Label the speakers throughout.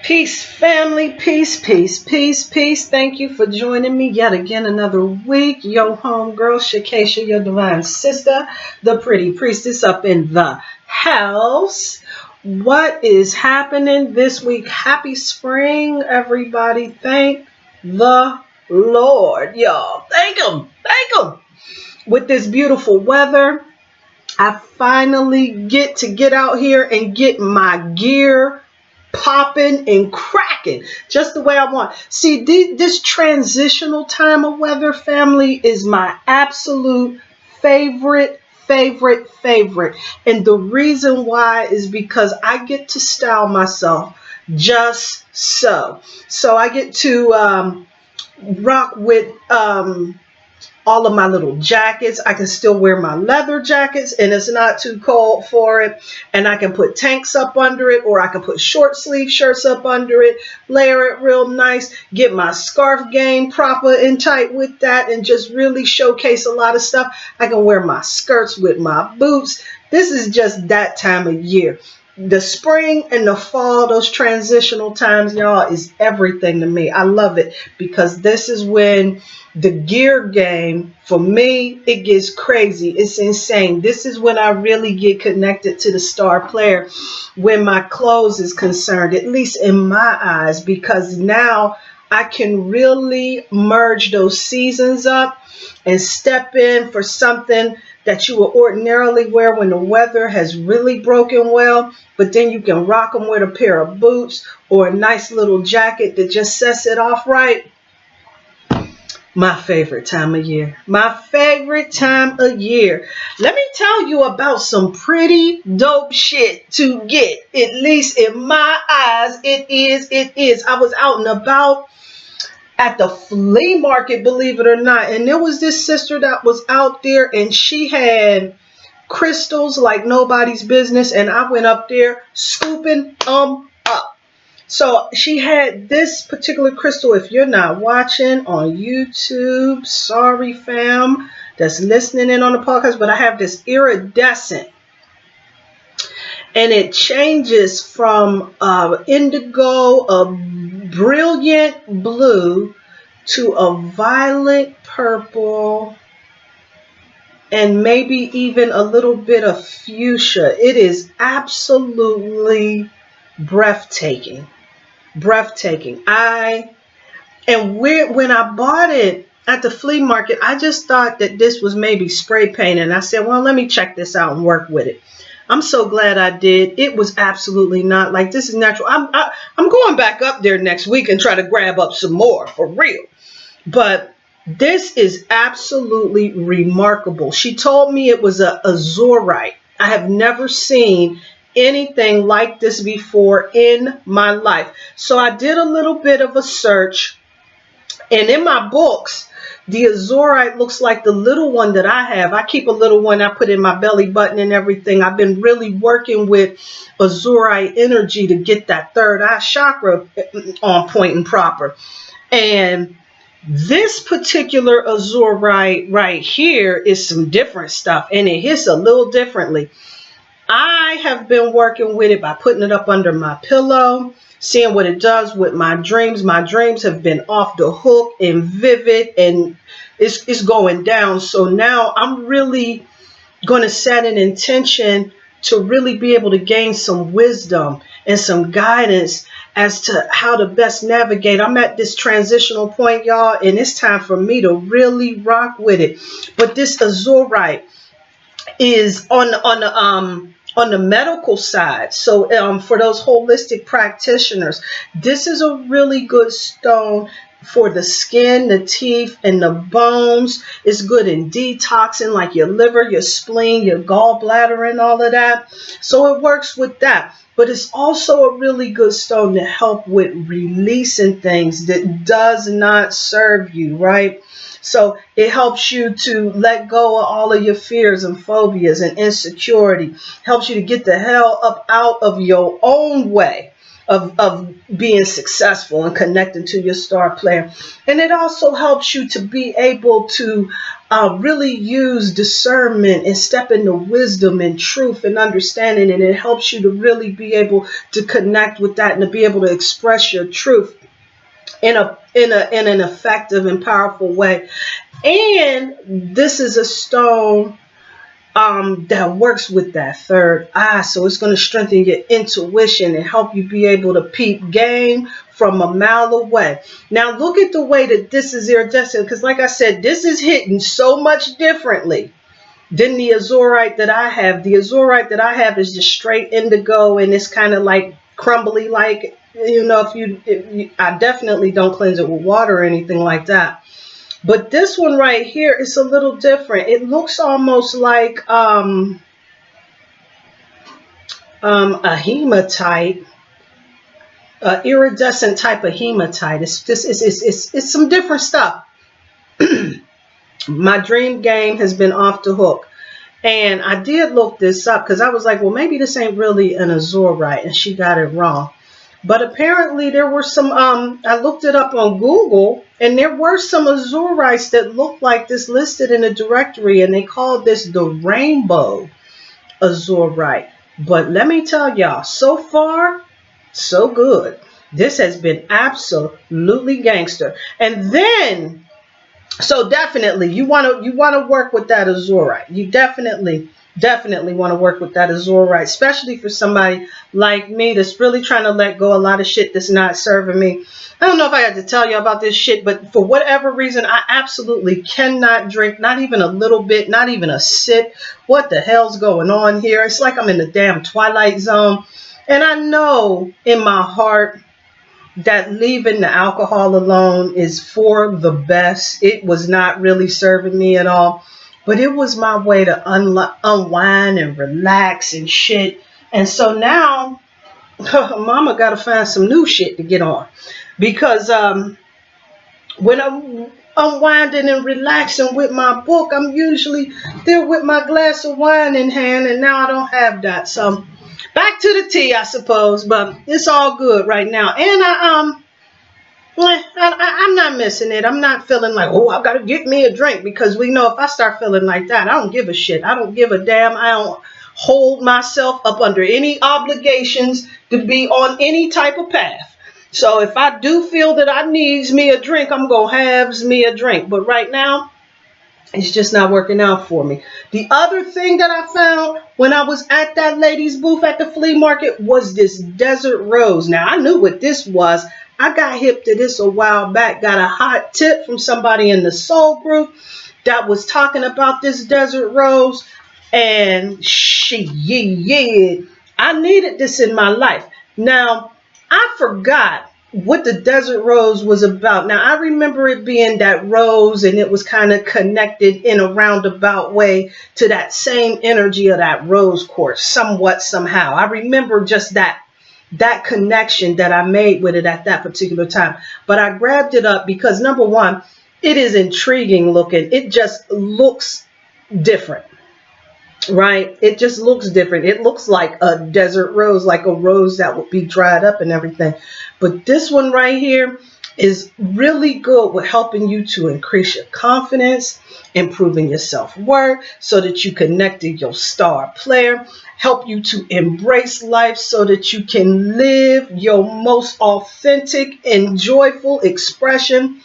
Speaker 1: Peace, family, peace, peace, peace, peace. Thank you for joining me yet again another week. Yo, homegirl, Shakesha, your divine sister, the pretty priestess up in the house. What is happening this week? Happy spring, everybody. Thank the Lord, y'all. Thank Him. Thank Him. With this beautiful weather, I finally get out here and get my gear popping and cracking just the way I want. See, this transitional time of weather, family, is my absolute favorite. And the reason why is because I get to style myself just so. So I get to rock with all of my little jackets. I can still wear my leather jackets and it's not too cold for it. And I can put tanks up under it, or I can put short sleeve shirts up under it, layer it real nice, get my scarf game proper and tight with that, and just really showcase a lot of stuff. I can wear my skirts with my boots. This is just that time of year. The spring and the fall, those transitional times, y'all, is everything to me. I love it because this is when the gear game, for me, it gets crazy. It's insane. This is when I really get connected to the star player when my clothes is concerned, at least in my eyes, because now I can really merge those seasons up and step in for something that you will ordinarily wear when the weather has really broken well, but then you can rock them with a pair of boots or a nice little jacket that just sets it off right. My favorite time of year. My favorite time of year. Let me tell you about some pretty dope shit to get. At least in my eyes, it is. I was out and about at the flea market, believe it or not. And there was this sister that was out there and she had crystals like nobody's business. And I went up there scooping up. So she had this particular crystal. If you're not watching on YouTube, sorry fam, that's listening in on the podcast, but I have this iridescent. And it changes from indigo, a brilliant blue, to a violet purple, and maybe even a little bit of fuchsia. It is absolutely breathtaking. Breathtaking. When I bought it at the flea market, I just thought that this was maybe spray paint, and I said, well, let me check this out and work with it. I'm so glad I did. It was absolutely not. Like, this is natural. I'm going back up there next week and try to grab up some more for real. But this is absolutely remarkable. She told me it was a azurite. I have never seen anything like this before in my life. So I did a little bit of a search, and in my books, the azurite looks like the little one that I have. I keep a little one I put in my belly button and everything. I've been really working with azurite energy to get that third eye chakra on point and proper. And this particular azurite right here is some different stuff, and it hits a little differently. I have been working with it by putting it up under my pillow, seeing what it does with my dreams. My dreams have been off the hook and vivid, and it's going down. So now I'm really going to set an intention to really be able to gain some wisdom and some guidance as to how to best navigate. I'm at this transitional point, y'all, and it's time for me to really rock with it. But this azurite is on the medical side. So for those holistic practitioners, this is a really good stone for the skin, the teeth, and the bones. It's good in detoxing, like your liver, your spleen, your gallbladder, and all of that. So it works with that. But it's also a really good stone to help with releasing things that does not serve you, right? So it helps you to let go of all of your fears and phobias and insecurity. Helps you to get the hell up out of your own way of being successful and connecting to your star player. And it also helps you to be able to really use discernment and step into wisdom and truth and understanding. And it helps you to really be able to connect with that and to be able to express your truth in an effective and powerful way. And this is a stone that works with that third eye. So it's going to strengthen your intuition and help you be able to peep game from a mile away. Now look at the way that this is iridescent, because like I said, this is hitting so much differently than the azurite that I have. The azurite that I have is just straight indigo, and it's kind of like crumbly, like, you know, I definitely don't cleanse it with water or anything like that. But this one right here is a little different. It looks almost like a hematite, iridescent type of hematite. It's some different stuff. My dream game has been off the hook. And I did look this up because I was like, well, maybe this ain't really an azurite, and she got it wrong. But apparently there were some, I looked it up on Google, and there were some azurites that looked like this listed in a directory, and they called this the rainbow azurite. But let me tell y'all, so far, so good. This has been absolutely gangster. And then, so definitely you want to work with that azurite. You definitely want to work with that azurite, especially for somebody like me that's really trying to let go a lot of shit that's not serving me. I don't know if I had to tell you about this shit, but for whatever reason, I absolutely cannot drink, not even a little bit, not even a sip. What the hell's going on here? It's like I'm in the damn Twilight Zone. And I know in my heart that leaving the alcohol alone is for the best. It was not really serving me at all, but it was my way to unwind and relax and shit. And so now mama got to find some new shit to get on, because when I'm unwinding and relaxing with my book, I'm usually there with my glass of wine in hand, and now I don't have that. So back to the tea, I suppose, but it's all good right now. And I'm not missing it. I'm not feeling like, oh, I got to get me a drink, because we know if I start feeling like that, I don't give a shit. I don't give a damn. I don't hold myself up under any obligations to be on any type of path. So if I do feel that I needs me a drink, I'm going to have me a drink. But right now, it's just not working out for me. The other thing that I found when I was at that lady's booth at the flea market was this desert rose. Now, I knew what this was. I got hip to this a while back. Got a hot tip from somebody in the soul group that was talking about this desert rose. And I needed this in my life. Now, I forgot what the desert rose was about. Now, I remember it being that rose, and it was kind of connected in a roundabout way to that same energy of that rose quartz, somewhat, somehow. I remember just that connection that I made with it at that particular time. But I grabbed it up because, number one, it is intriguing looking. It just looks different. Right? It just looks different. It looks like a desert rose, like a rose that would be dried up and everything. But this one right here is really good with helping you to increase your confidence, improving your self-worth so that you connect to your star player, help you to embrace life so that you can live your most authentic and joyful expression.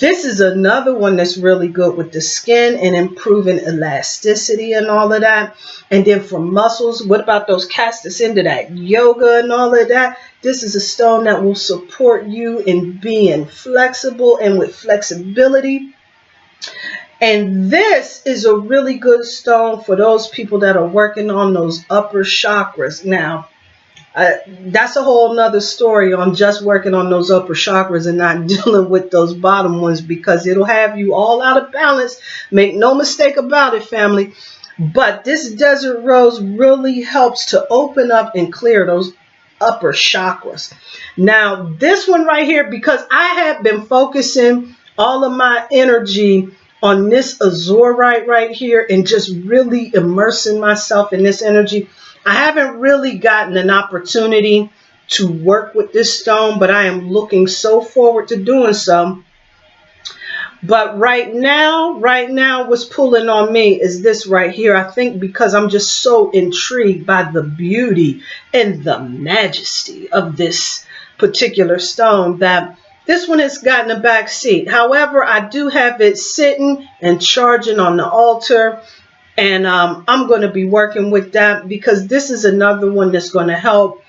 Speaker 1: This is another one that's really good with the skin and improving elasticity and all of that. And then for muscles, what about those cats that's into that yoga and all of that? This is a stone that will support you in being flexible and with flexibility. And this is a really good stone for those people that are working on those upper chakras. Now, that's a whole nother story on just working on those upper chakras and not dealing with those bottom ones, because it'll have you all out of balance. Make no mistake about it, family. But this desert rose really helps to open up and clear those upper chakras. Now, this one right here, because I have been focusing all of my energy on this azurite right here and just really immersing myself in this energy, I haven't really gotten an opportunity to work with this stone, but I am looking so forward to doing so. But right now, what's pulling on me is this right here. I think because I'm just so intrigued by the beauty and the majesty of this particular stone that this one has gotten a back seat. However, I do have it sitting and charging on the altar. And I'm going to be working with that because this is another one that's going to help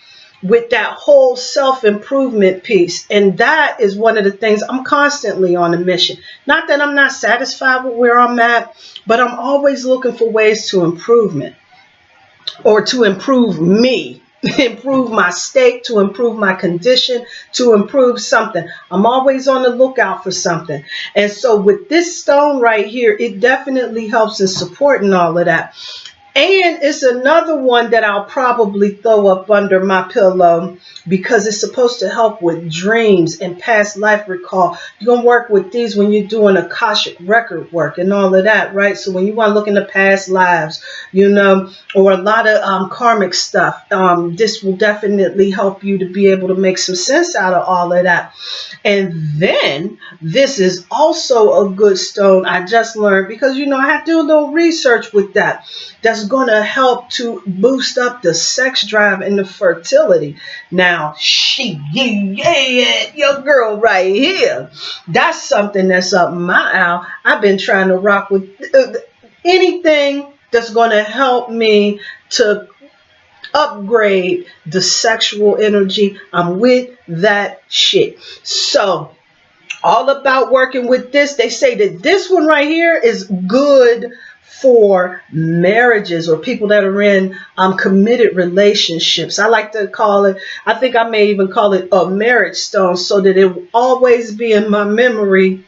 Speaker 1: with that whole self-improvement piece. And that is one of the things I'm constantly on a mission. Not that I'm not satisfied with where I'm at, but I'm always looking for ways to improvement or to improve me, improve my state, to improve my condition, to improve something. I'm always on the lookout for something. And so with this stone right here, it definitely helps in supporting all of that. And it's another one that I'll probably throw up under my pillow because it's supposed to help with dreams and past life recall. You're going to work with these when you're doing Akashic record work and all of that, right? So when you want to look into past lives, you know, or a lot of karmic stuff, this will definitely help you to be able to make some sense out of all of that. And then this is also a good stone I just learned because, you know, I had to do a little research with that. That's going to help to boost up the sex drive and the fertility. Now, your girl right here, that's something that's up my alley. I've been trying to rock with anything that's going to help me to upgrade the sexual energy. I'm with that shit. So, all about working with this. They say that this one right here is good for marriages or people that are in committed relationships. I like to call it, I think I may even call it a marriage stone so that it will always be in my memory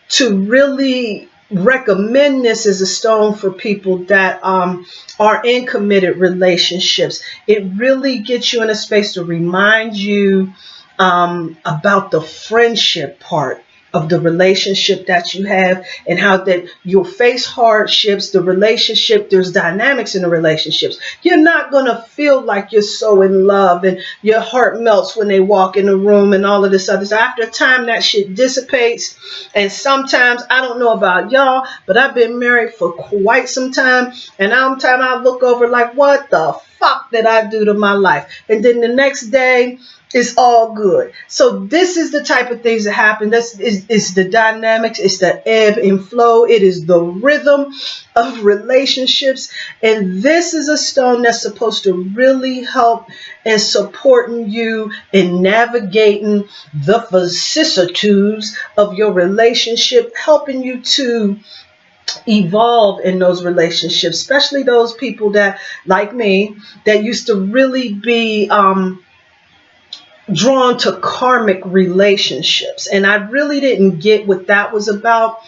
Speaker 1: to really recommend this as a stone for people that are in committed relationships. It really gets you in a space to remind you about the friendship part of the relationship that you have and how that you'll face hardships, the relationship, there's dynamics in the relationships. You're not going to feel like you're so in love and your heart melts when they walk in the room and all of this other stuff. After a time, that shit dissipates. And sometimes, I don't know about y'all, but I've been married for quite some time. And sometimes I look over like, what the fuck did I do to my life? And then the next day, it's all good. So this is the type of things that happen. This is the dynamics. It's the ebb and flow. It is the rhythm of relationships. And this is a stone that's supposed to really help in supporting you in navigating the vicissitudes of your relationship, helping you to evolve in those relationships, especially those people that, like me, that used to really be drawn to karmic relationships. And I really didn't get what that was about.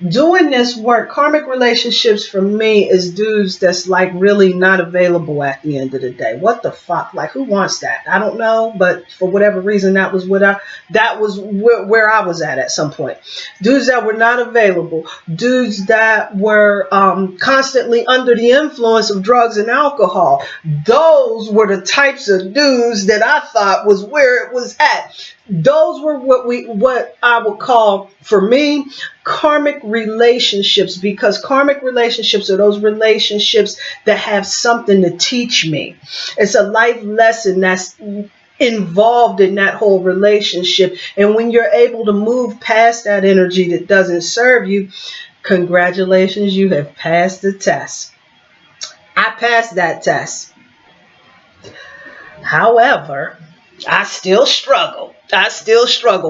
Speaker 1: Doing this work, karmic relationships for me is dudes that's like really not available at the end of the day. What the fuck? Like, who wants that? I don't know, but for whatever reason, that was where I was at some point. Dudes that were not available, dudes that were constantly under the influence of drugs and alcohol. Those were the types of dudes that I thought was where it was at. Those were what I would call, for me, karmic relationships, because karmic relationships are those relationships that have something to teach me. It's a life lesson that's involved in that whole relationship. And when you're able to move past that energy that doesn't serve you, congratulations, you have passed the test. I passed that test. However, I still struggle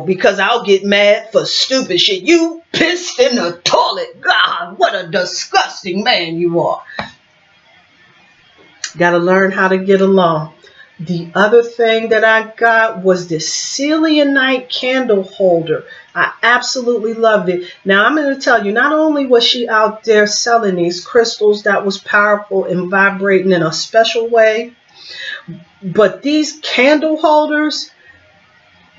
Speaker 1: because I'll get mad for stupid shit. You pissed in the toilet. God, what a disgusting man you are. Got to learn how to get along. The other thing that I got was this Cilia Knight candle holder. I absolutely loved it. Now, I'm going to tell you, not only was she out there selling these crystals that was powerful and vibrating in a special way, but these candle holders,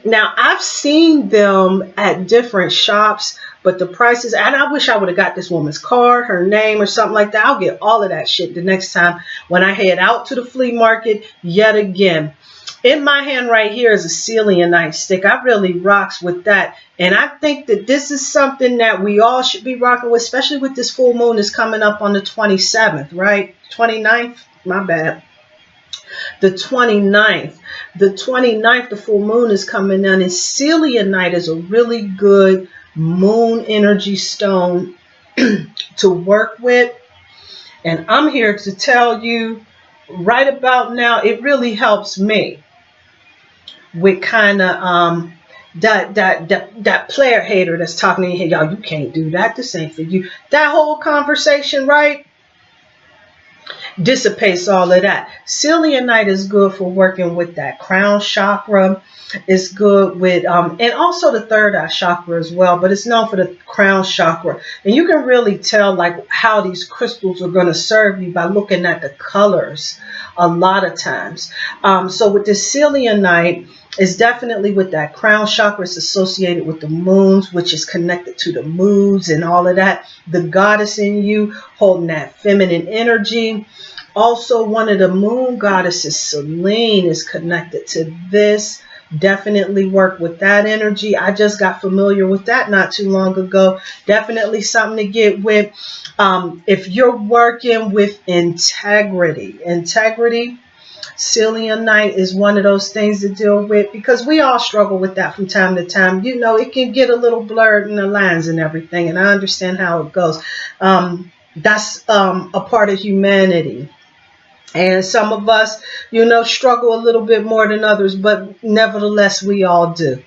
Speaker 1: now I've seen them at different shops, but the prices, and I wish I would have got this woman's card, her name or something like that. I'll get all of that shit the next time when I head out to the flea market yet again. In my hand right here is a Cilia Knight stick. I really rocks with that. And I think that this is something that we all should be rocking with, especially with this full moon is coming up on the 27th, right? 29th? My bad. The 29th. The 29th, the full moon is coming in. And Cilia Knight is a really good moon energy stone to work with. And I'm here to tell you right about now, it really helps me with kind of that player hater that's talking to you, hey, y'all, you can't do that. This ain't for you. That whole conversation, right, dissipates all of that. Cilia Knight is good for working with that crown chakra. It's good with, and also the third eye chakra as well, but it's known for the crown chakra. And you can really tell like how these crystals are going to serve you by looking at the colors a lot of times. So with the Cilia Knight, it's definitely with that crown chakra. It's associated with the moons, which is connected to the moods and all of that. The goddess in you holding that feminine energy. Also, one of the moon goddesses, Selene, is connected to this. Definitely work with that energy. I just got familiar with that not too long ago. Definitely something to get with. If you're working with integrity, Cilia Knight is one of those things to deal with, because we all struggle with that from time to time. You know, it can get a little blurred in the lines and everything, and I understand how it goes. That's a part of humanity. And some of us, you know, struggle a little bit more than others, but nevertheless, we all do.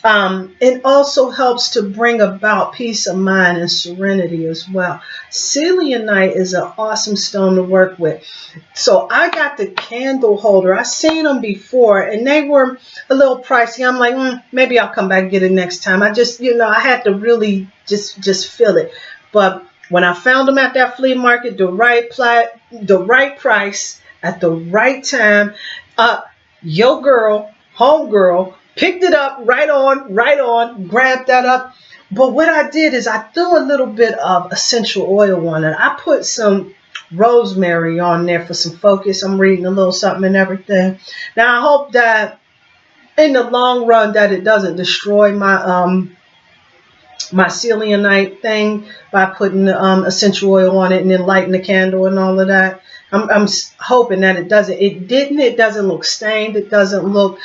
Speaker 1: It also helps to bring about peace of mind and serenity as well. Cilia Knight is an awesome stone to work with. So I got the candle holder. I seen them before, and they were a little pricey. I'm like, maybe I'll come back and get it next time. I just, you know, I had to really just feel it. But when I found them at that flea market, the right price at the right time, your girl, homegirl, picked it up right on, grabbed that up. But what I did is I threw a little bit of essential oil on it. I put some rosemary on there for some focus. I'm reading a little something and everything. Now I hope that in the long run that it doesn't destroy my my Cilia Knight thing by putting the essential oil on it and then lighting the candle and all of that. I'm hoping that it doesn't. It didn't. It doesn't look stained. It doesn't look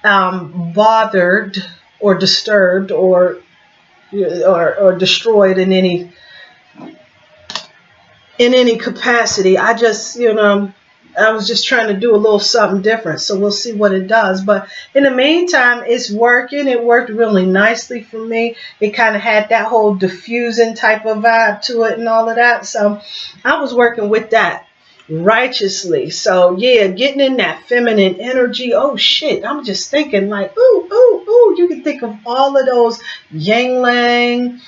Speaker 1: bothered or disturbed or destroyed in any capacity. I just, you know, I was just trying to do a little something different. So we'll see what it does. But in the meantime, it's working. It worked really nicely for me. It kind of had that whole diffusing type of vibe to it and all of that. So I was working with that righteously. So yeah, getting in that feminine energy. Oh shit, I'm just thinking like, ooh, you can think of all of those yang lang,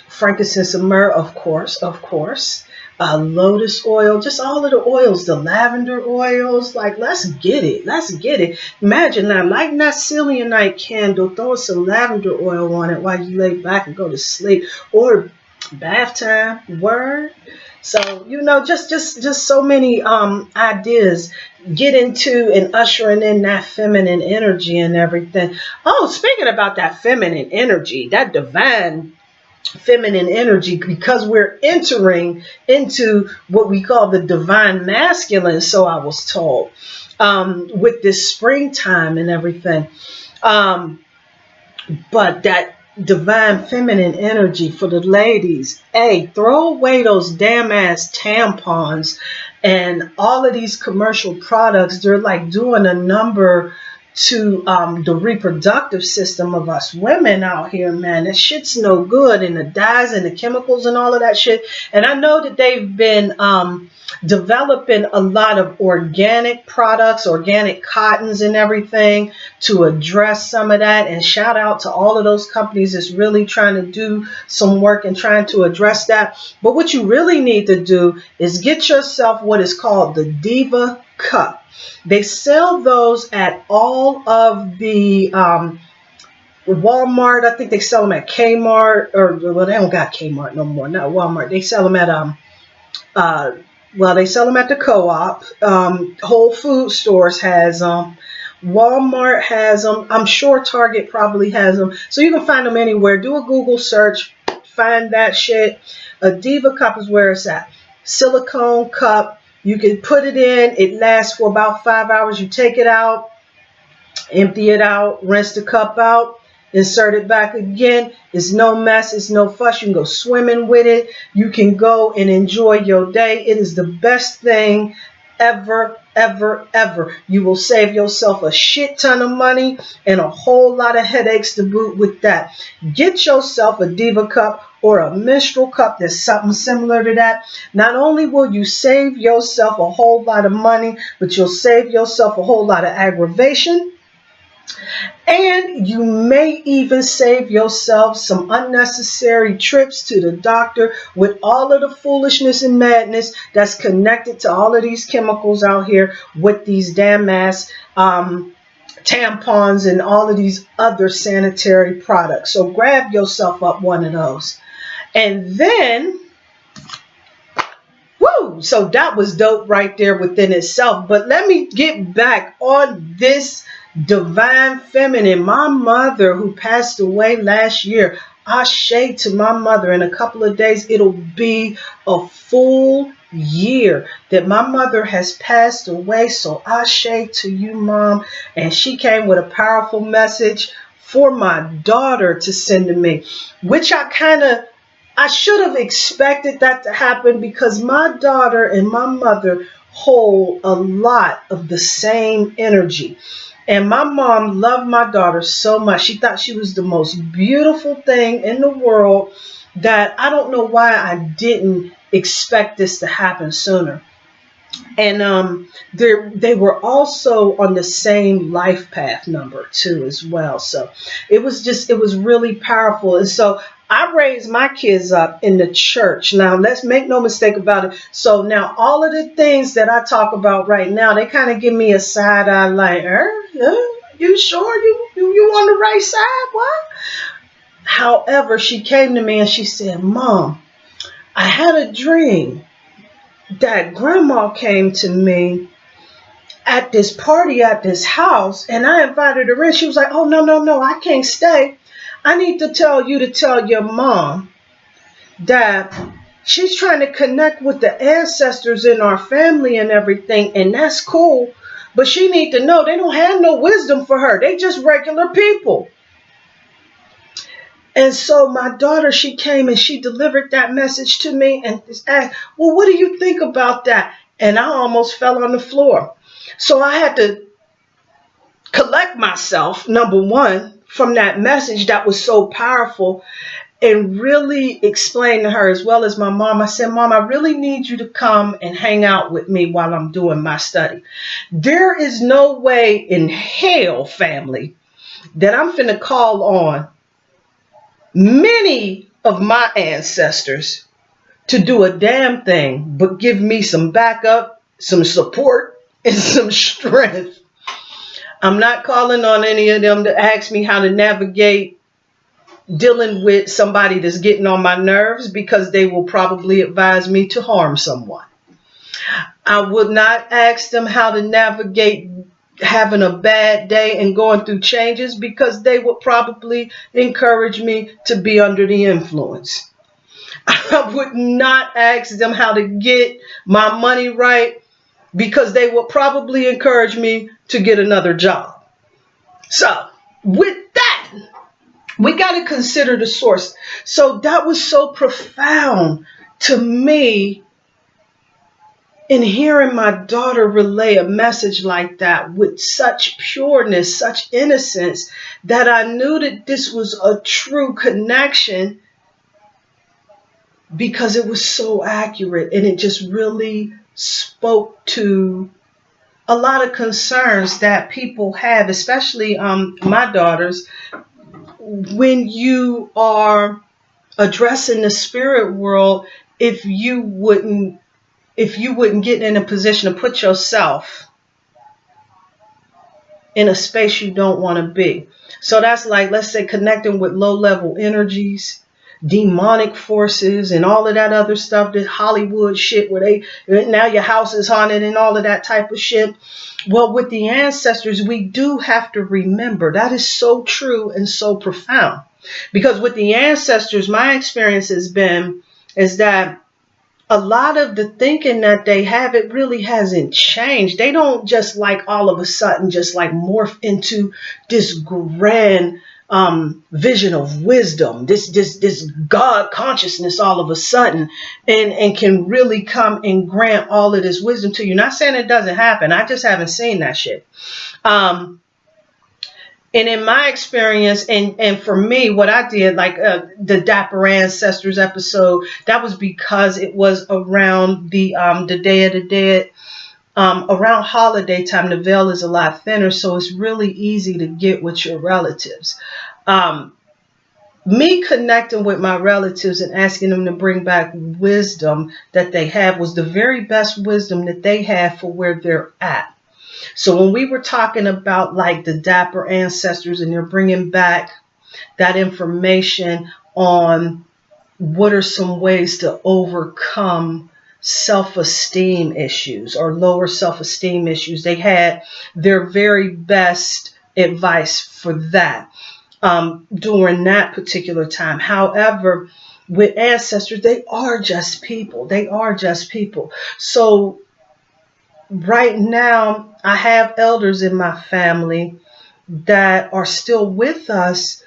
Speaker 1: frankincense and myrrh, of course, lotus oil, just all of the oils, the lavender oils. Like, let's get it. Imagine now lighting that Cilia Knight candle, throwing some lavender oil on it while you lay back and go to sleep, or bath time. Word. So, you know, just so many ideas. Get into and ushering in that feminine energy and everything. Oh, speaking about that feminine energy, that divine feminine energy, because we're entering into what we call the divine masculine, so I was told, with this springtime and everything. But that divine feminine energy for the ladies, hey, throw away those damn ass tampons and all of these commercial products. They're like doing a number to the reproductive system of us women out here, man. That shit's no good, and the dyes and the chemicals and all of that shit. And I know that they've been developing a lot of organic products, organic cottons and everything to address some of that. And shout out to all of those companies that's really trying to do some work and trying to address that. But what you really need to do is get yourself what is called the Diva Cup. They sell those at all of the Walmart. I think they sell them at Kmart, or well, they don't got Kmart no more. Not Walmart. They sell them at Well, they sell them at the co-op. Whole Food stores has them. Walmart has them. I'm sure Target probably has them. So you can find them anywhere. Do a Google search. Find that shit. A Diva Cup is where it's at. Silicone cup. You can put it in. It lasts for about 5 hours. You take it out, empty it out, rinse the cup out, insert it back again. It's no mess, it's no fuss. You can go swimming with it. You can go and enjoy your day. It is the best thing ever, ever, ever. You will save yourself a shit ton of money and a whole lot of headaches to boot with that. Get yourself a Diva Cup or a menstrual cup that's something similar to that. Not only will you save yourself a whole lot of money, but you'll save yourself a whole lot of aggravation. And you may even save yourself some unnecessary trips to the doctor with all of the foolishness and madness that's connected to all of these chemicals out here with these damn ass tampons and all of these other sanitary products. So grab yourself up one of those. And then, woo! So that was dope right there within itself. But let me get back on this divine feminine. My mother, who passed away last year, ashe to my mother. In a couple of days, it'll be a full year that my mother has passed away. So ashe to you, Mom. And she came with a powerful message for my daughter to send to me, which I should have expected that to happen because my daughter and my mother hold a lot of the same energy. And my mom loved my daughter so much. She thought she was the most beautiful thing in the world that I don't know why I didn't expect this to happen sooner. And they were also on the same life path number too as well. So it was really powerful. And so I raised my kids up in the church. Now let's make no mistake about it. So now all of the things that I talk about right now, they kind of give me a side eye like, you sure you on the right side? What? However, she came to me and she said, Mom, I had a dream that grandma came to me at this party at this house and I invited her in. She was like, oh, no, I can't stay. I need to tell you to tell your mom that she's trying to connect with the ancestors in our family and everything, and that's cool. But she need to know they don't have no wisdom for her. They just regular people. And so my daughter, she came and she delivered that message to me and asked, well, what do you think about that? And I almost fell on the floor. So I had to collect myself, number one, from that message that was so powerful and really explain to her as well as my mom. I said, Mom, I really need you to come and hang out with me while I'm doing my study. There is no way in hell, family, that I'm finna call on many of my ancestors to do a damn thing but give me some backup, some support, and some strength. I'm not calling on any of them to ask me how to navigate dealing with somebody that's getting on my nerves because they will probably advise me to harm someone. I would not ask them how to navigate having a bad day and going through changes because they would probably encourage me to be under the influence. I would not ask them how to get my money right because they would probably encourage me to get another job. So with that, we got to consider the source. So that was so profound to me in hearing my daughter relay a message like that with such pureness, such innocence, that I knew that this was a true connection because it was so accurate and it just really spoke to a lot of concerns that people have, especially my daughters, when you are addressing the spirit world. If you wouldn't get in a position to put yourself in a space you don't want to be. So that's like, let's say, connecting with low level energies, demonic forces and all of that other stuff, this Hollywood shit where now your house is haunted and all of that type of shit. Well, with the ancestors, we do have to remember that is so true and so profound. Because with the ancestors, my experience has been is that a lot of the thinking that they have, it really hasn't changed. They don't just like all of a sudden just like morph into this grand vision of wisdom, this God consciousness all of a sudden, and can really come and grant all of this wisdom to you. Not saying it doesn't happen. I just haven't seen that shit. And in my experience, and for me, what I did, like the Dapper Ancestors episode, that was because it was around the Day of the Dead, around holiday time. The veil is a lot thinner, so it's really easy to get with your relatives. Me connecting with my relatives and asking them to bring back wisdom that they have was the very best wisdom that they have for where they're at. So when we were talking about like the Dapper Ancestors and they're bringing back that information on what are some ways to overcome self-esteem issues or lower self-esteem issues, they had their very best advice for that during that particular time. However, with ancestors, they are just people. They are just people. So right now, I have elders in my family that are still with us,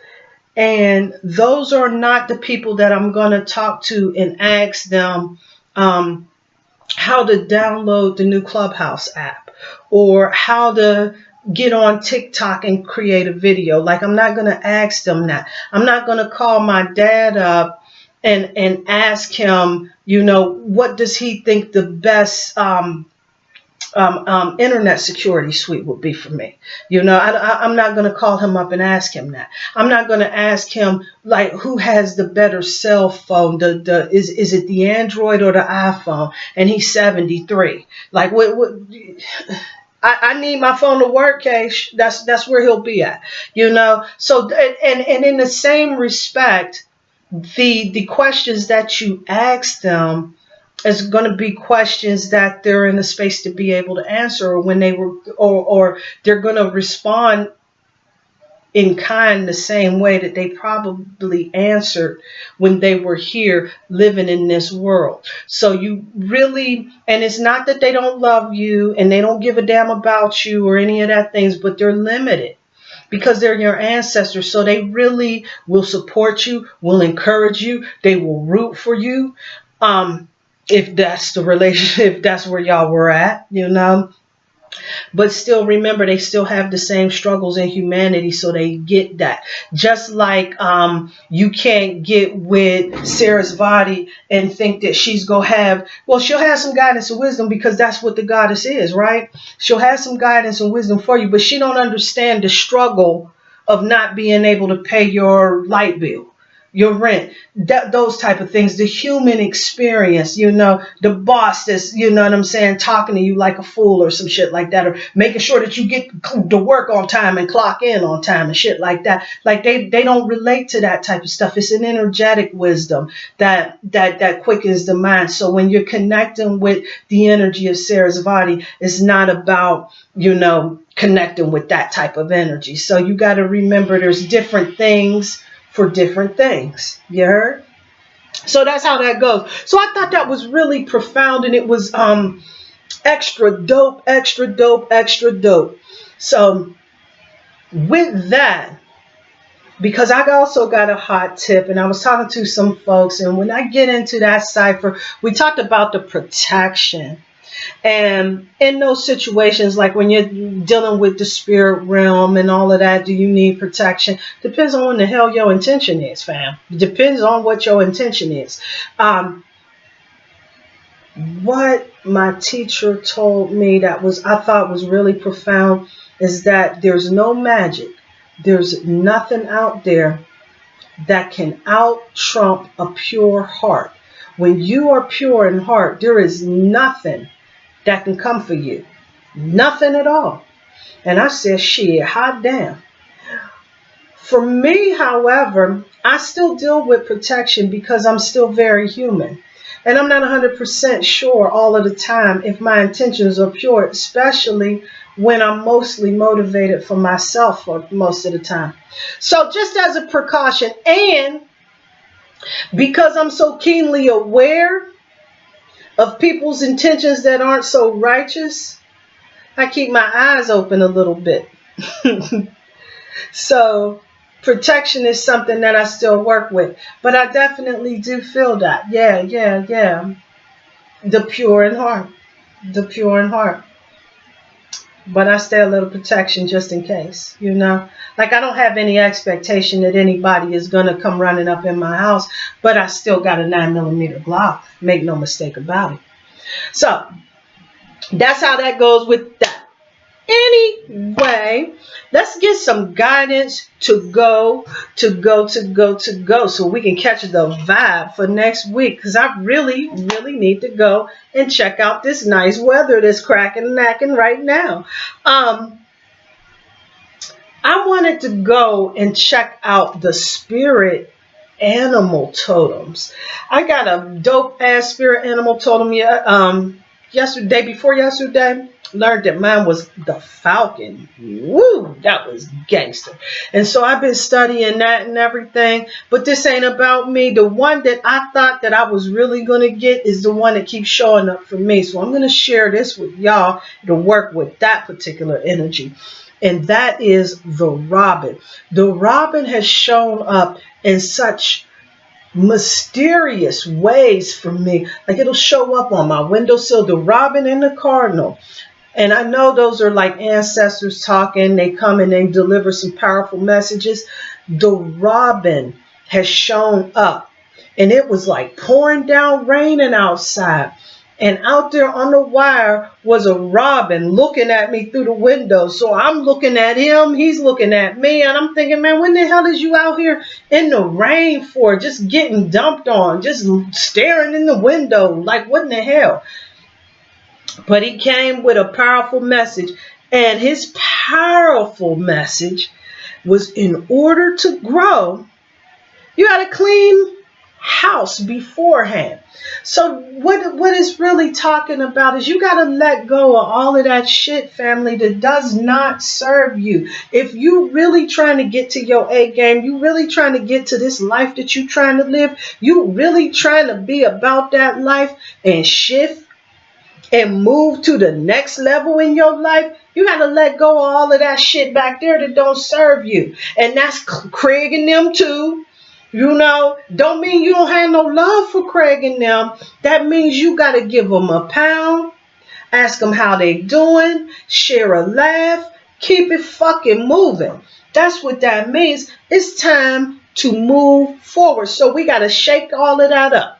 Speaker 1: and those are not the people that I'm going to talk to and ask them how to download the new Clubhouse app or how to get on TikTok and create a video. Like, I'm not going to ask them that. I'm not going to call my dad up and ask him, what does he think the best internet security suite would be for me. I'm not going to call him up and ask him that. I'm not going to ask him like who has the better cell phone. Is it the Android or the iPhone? And he's 73. Like what I need my phone to work, Cash. That's where he'll be at. So and in the same respect, the questions that you ask them is going to be questions that they're in the space to be able to answer, or when they were, or they're going to respond in kind the same way that they probably answered when they were here living in this world. So you really, and it's not that they don't love you and they don't give a damn about you or any of that things, but they're limited because they're your ancestors. So they really will support you, will encourage you, they will root for you. If that's the relationship, if that's where y'all were at, But still remember, they still have the same struggles in humanity, so they get that. Just like you can't get with Sarah's body and think that she's going to have, well, she'll have some guidance and wisdom because that's what the goddess is, right? She'll have some guidance and wisdom for you, but she don't understand the struggle of not being able to pay your light bill, your rent, those type of things, the human experience, the boss that's, what I'm saying, talking to you like a fool or some shit like that, or making sure that you get to work on time and clock in on time and shit like that. Like they don't relate to that type of stuff. It's an energetic wisdom that quickens the mind. So when you're connecting with the energy of Sarasvati, it's not about, connecting with that type of energy. So you got to remember there's different things for different things. You heard? So that's how that goes. So I thought that was really profound, and it was extra dope, extra dope, extra dope. So with that, because I also got a hot tip, and I was talking to some folks, and when I get into that cipher, we talked about the protection. And in those situations, like when you're dealing with the spirit realm and all of that, do you need protection? Depends on what the hell your intention is, fam. It depends on what your intention is. What my teacher told me that I thought was really profound is that there's no magic. There's nothing out there that can out-trump a pure heart. When you are pure in heart, there is nothing that can come for you. Nothing at all. And I said, shit, hot damn. For me, however, I still deal with protection because I'm still very human. And I'm not 100% sure all of the time if my intentions are pure, especially when I'm mostly motivated for myself for most of the time. So just as a precaution, and because I'm so keenly aware of people's intentions that aren't so righteous, I keep my eyes open a little bit. So protection is something that I still work with. But I definitely do feel that. Yeah. The pure in heart. The pure in heart. But I stay a little protection just in case, you know. Like I don't have any expectation that anybody is going to come running up in my house, but I still got a 9mm Glock. Make no mistake about it. So that's how that goes with that. Anyway, let's get some guidance to go so we can catch the vibe for next week, because I really need to go and check out this nice weather that's cracking and knacking right now. I wanted to go and check out the spirit animal totems. I got a dope ass spirit animal totem before yesterday. Learned that mine was the falcon. Woo, that was gangster. And so I've been studying that and everything. But this ain't about me. The one that I thought that I was really going to get is the one that keeps showing up for me. So I'm going to share this with y'all to work with that particular energy. And that is the robin. The robin has shown up in such mysterious ways for me. Like it'll show up on my windowsill, the robin and the cardinal. And I know those are like ancestors talking. They come and they deliver some powerful messages. The robin has shown up, and it was like pouring down raining outside. And out there on the wire was a robin looking at me through the window. So I'm looking at him, he's looking at me, and I'm thinking, man, when the hell is you out here in the rain for? Just getting dumped on, just staring in the window. Like, what in the hell? But he came with a powerful message. And his powerful message was, in order to grow, you got to clean house beforehand. So what it's really talking about is you got to let go of all of that shit, family, that does not serve you. If you really trying to get to your A game, you really trying to get to this life that you trying to live, you really trying to be about that life and shift and move to the next level in your life, you got to let go of all of that shit back there that don't serve you. And that's Craig and them too. You know, don't mean you don't have no love for Craig and them. That means you got to give them a pound, ask them how they doing, share a laugh, keep it fucking moving. That's what that means. It's time to move forward. So we got to shake all of that up.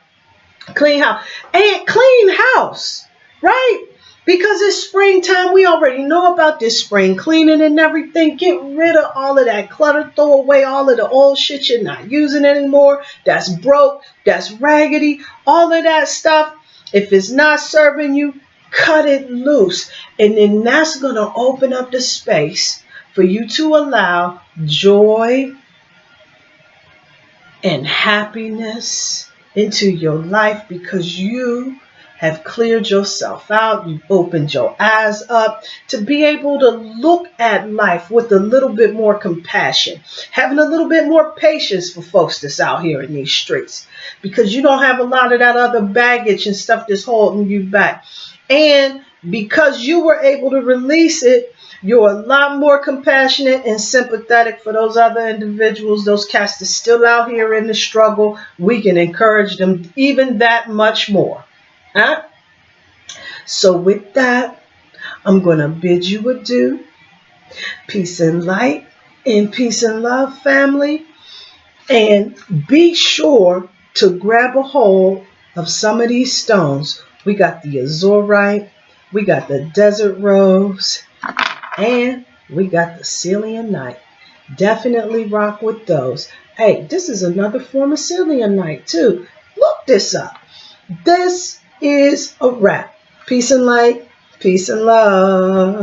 Speaker 1: Clean house. And clean house. Right? Because it's springtime. We already know about this spring cleaning and everything. Get rid of all of that clutter. Throw away all of the old shit you're not using anymore. That's broke. That's raggedy. All of that stuff. If it's not serving you, cut it loose. And then that's going to open up the space for you to allow joy and happiness into your life, because you have cleared yourself out. You've opened your eyes up to be able to look at life with a little bit more compassion, having a little bit more patience for folks that's out here in these streets, because you don't have a lot of that other baggage and stuff that's holding you back. And because you were able to release it, you're a lot more compassionate and sympathetic for those other individuals, those cats that's still out here in the struggle. We can encourage them even that much more. Huh? So with that, I'm going to bid you adieu. Peace and light and peace and love, family. And be sure to grab a hold of some of these stones. We got the azurite, we got the desert rose, and we got the Cilia Knight. Definitely rock with those. Hey, this is another form of Cilia Knight too. Look this up. This is a wrap. Peace and light. Peace and love.